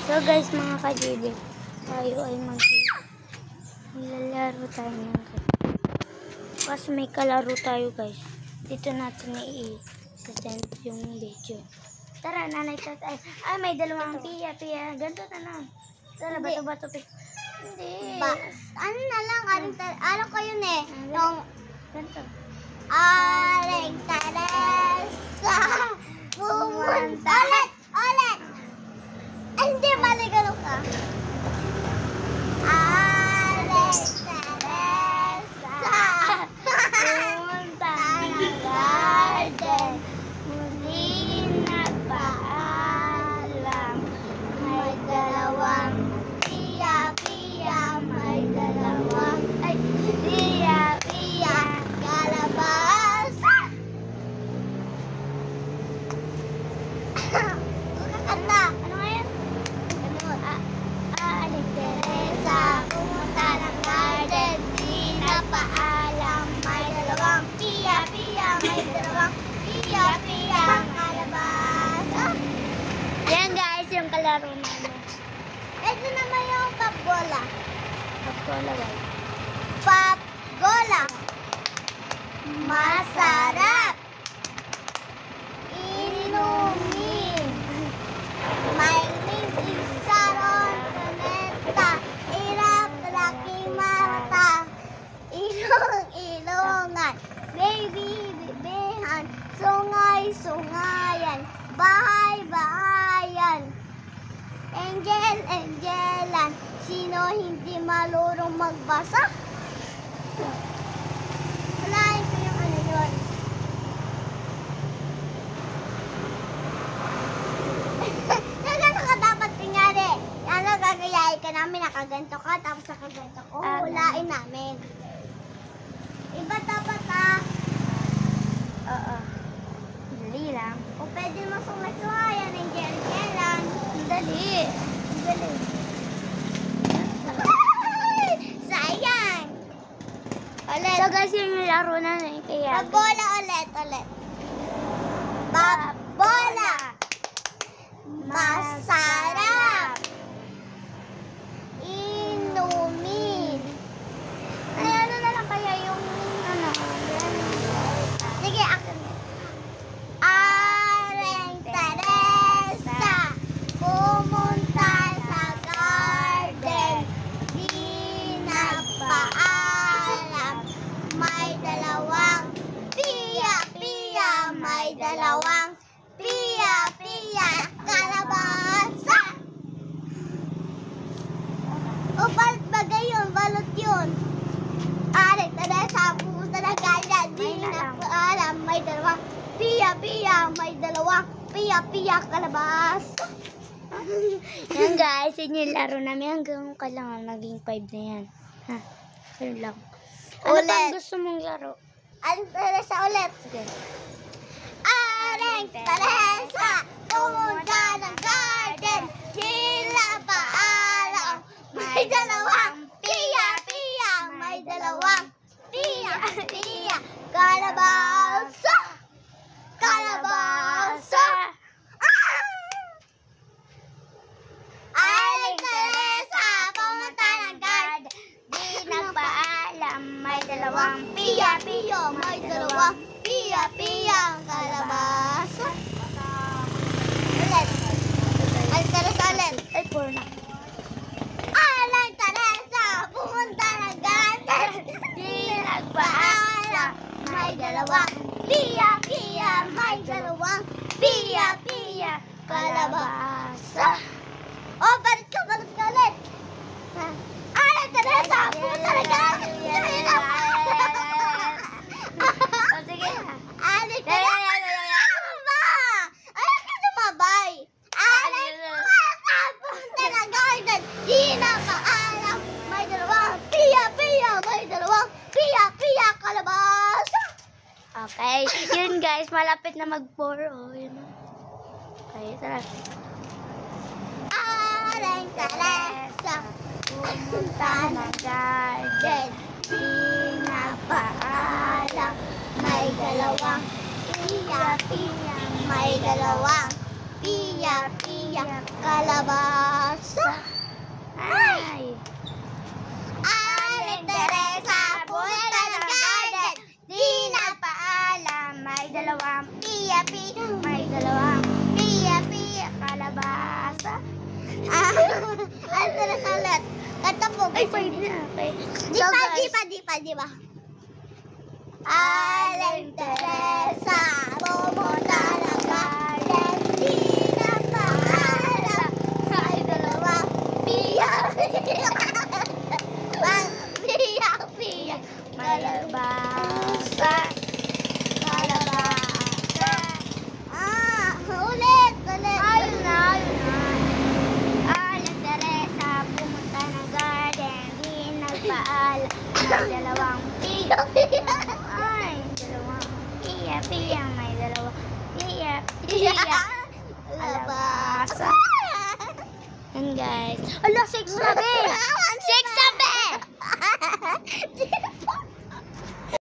So guys, mga ka-JD, tayo ay maglalaro tayo ng kasi may kalaro tayo guys. Dito natin i-send yung video. Tara, nanay tatay. Ay, may dalawang piya. Ganito na lang. Tara, bato-bato. Hindi. Ano na lang, alam ko yun eh. Yung ganito. Aling Teresa pumunta. Ulit! Ay, hindi, mali ganun ka. Aling Teresa pumunta ng garden. Muli nagpaalam. May dalawang piya, may dalawang piya, kalabasa. Kakanta. Ano nga yan? Aling Teresa pumunta ng garden. Di napaalam. May dalawang piya, may dalawang piya, kalabasa. Yan guys, yung kalaro namin. Ito naman yung papgola. Pagkola guys. Papgola. Masarap. Inumin. My name is Sharon Cuneta. Irap Raki Marta. Ilong-ilongan. Baby-bibihan. Sungay-sungayan. Bahay-bahayan. Angel-angelan. Sino hindi marunong magbasa? Walain ko yung ano yun. Nagano ka dapat kunyari. Ano, gagayain ka namin, nakaganto ka, tapos nakaganto ko. Hulain namin. Iba dapat Oo. Dali lang. O pwede mo sungay-sungayan, angel-angelan. Dali. Dali. Sayang! Ulit. So guys, yung laro na kaya. Pagbola ulit. Bola. Masarap. Inumin. Ay, ano na lang kaya yung ano? Sige, akin. Aling Teresa pumunta sa garden. Di nagpaalam. May dalawang piya, may dalawang piya, kalabasa. O, balot bagay yun, balot yun. Aling Teresa pumunta na garden. Di nagpaalam. May dalawang piya, may dalawang piya, kalabasa. Yan guys, yun yung laro namin. Hanggang kailangan naging 5 na yan. Ha? Yun lang. Ano Ulit. bang gusto mong laro? Aling Teresa ulit. Sige. Aling Teresa pumunta ng garden. Hila paalam. May dalawang piya, may dalawang piya, kalabasa. Aling Teresa pumunta ng garden. Di nagpaalam. May dalawang piya, may dalawang piya, kalabasa. Ulit. Aling Teresa ulit. Ay, 4 na. Aling Teresa pumunta ng garden. Di nagpaalam. May dalawang piya, may dalawang piya, kalabasa. Oh, balik ka ulit. Aling Teresa pumunta ng garden. O, sige na. Aling Teresa ayaw ka lumabay. Aling Teresa pumunta ng garden. Di napaalam. May dalawang piya, may dalawang piya, kalabasa. Okay. Yun guys, malapit na mag-4. Oh, yun. Okay, tara. Aling Teresa pumunta ng garden. Di napaalam. May dalawang piya, may dalawang piya, kalabasa. Ay, 5 na. Okay. Di pa. Aling Teresa, pumunta ng garden, di na paalam. Ay, dalawang piyak. Piyak. Malabasa. Ulit. Ayun na. Aling Teresa, pumunta ng garden. Di nagpaalam. May dalawang piyak. Ay, dalawang piyak. May dalawang piyak. Alabasa. Yan guys. Ala, 6 na, be.